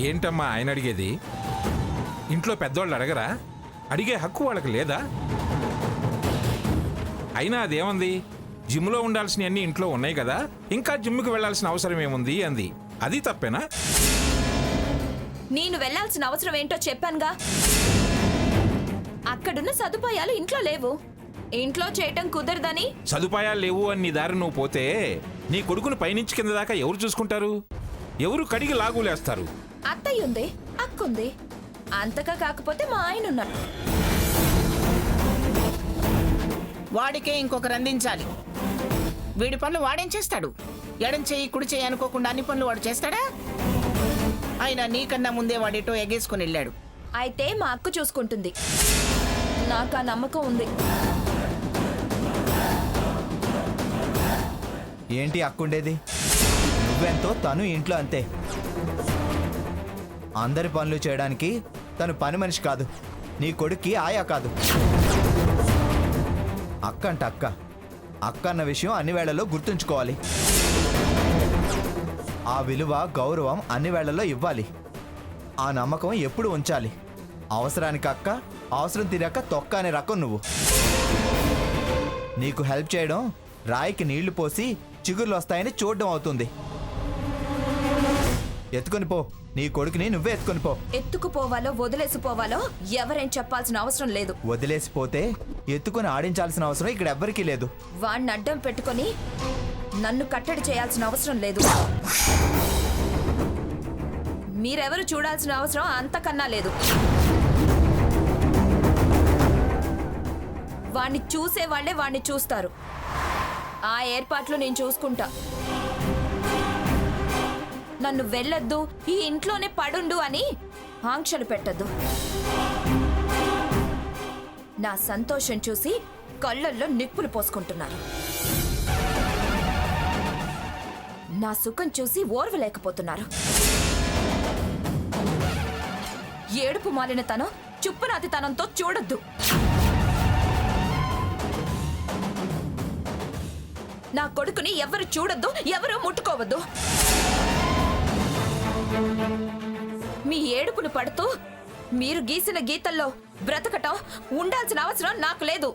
ఏంటమ్మా ఆయన అడిగేది? ఇంట్లో పెద్దవాళ్ళు అడగరా? అడిగే హక్కు వాళ్ళకి లేదా? అయినా అదేముంది, జిమ్లో ఉండాల్సినవన్నీ ఇంట్లో ఉన్నాయి కదా, ఇంకా జిమ్కి వెళ్లాల్సిన అవసరం ఏముంది అంది. అది తప్పేనా? నేను వెళ్లాల్సిన అవసరం ఏంటో చెప్పానుగా. అక్కడున్న సదుపాయాలు ఇంట్లో లేవు. ఇంట్లో చేయటం కుదరదని. సదుపాయాలు లేవు అని నీ దారి నువ్వు పోతే నీ కొడుకును పైనుంచి కింద దాకా ఎవరు చూసుకుంటారు? ఎవరు కడిగి లాగులేస్తారు? అత్తయ్య ఉంది, అక్కుంది. అంతగా కాకపోతే మా ఆయన ఉన్నారు. వాడికే ఇంకొకరు అందించాలి. వీడి పనులు వాడేం చేస్తాడు? ఎడం చెయ్యి కుడి చెయ్యి అనుకోకుండా అన్ని పనులు వాడు చేస్తాడా? అయినా నీకన్నా ముందే వాడేటో ఎగేసుకుని వెళ్ళాడు. అయితే మా అక్క చూసుకుంటుంది. నాకు ఆ నమ్మకం ఉంది. ఏంటి అక్కుండేది? నువ్వెంతో తను ఇంట్లో అంతే. అందరి పనులు చేయడానికి తను పని మనిషి కాదు, నీ కొడుక్కి ఆయా కాదు. అక్క అంట అక్క. అక్క అన్న విషయం అన్ని వేళల్లో గుర్తుంచుకోవాలి. ఆ విలువ గౌరవం అన్ని వేళల్లో ఇవ్వాలి. ఆ నమ్మకం ఎప్పుడు ఉంచాలి. అవసరానికి అక్క, అవసరం తీరాక తొక్క అనే రకం నువ్వు. నీకు హెల్ప్ చేయడం రాయికి నీళ్లు పోసి చిగుర్లు వస్తాయని చూడడం అవుతుంది. ఎత్తుకొని పో, నీ కొడుకుని నువ్వే ఎత్తుకొని పో. ఎత్తుకుపోవాలో వదిలేసిపోవాలో ఎవరేం చెప్పాల్సిన అవసరం లేదు. వదిలేసిపోతే ఎత్తుకొని ఆడించాల్సిన అవసరం ఇక్కడ ఎవ్వరికీ లేదు. వాణ్ణి అడ్డం పెట్టుకొని నన్ను కట్టడి చేయాల్సిన అవసరం లేదు. మీరెవరు చూడాల్సిన అవసరం అంతకన్నా లేదు. వాణ్ణి చూసేవాళ్లే వాణ్ణి చూస్తారు. ఆ ఏర్పాట్లు నేను చూసుకుంటా. నన్ను వెళ్ళొద్దు, ఈ ఇంట్లోనే పడుండు అని ఆంక్షలు పెట్టద్దు. నా సంతోషం చూసి కళ్ళల్లో నిప్పులు పోసుకుంటున్నారు. నా సుఖం చూసి ఓర్వలేకపోతున్నారు. ఏడుపు మాలిన తనం చుప్పునాతి తనంతో చూడొద్దు. నా కొడుకుని ఎవరు చూడొద్దు, ఎవరు ముట్టుకోవద్దు. మీ ఏడుపును పడుతూ మీరు గీసిన గీతల్లో బ్రతకటం ఉండాల్సిన అవసరం నాకు లేదు.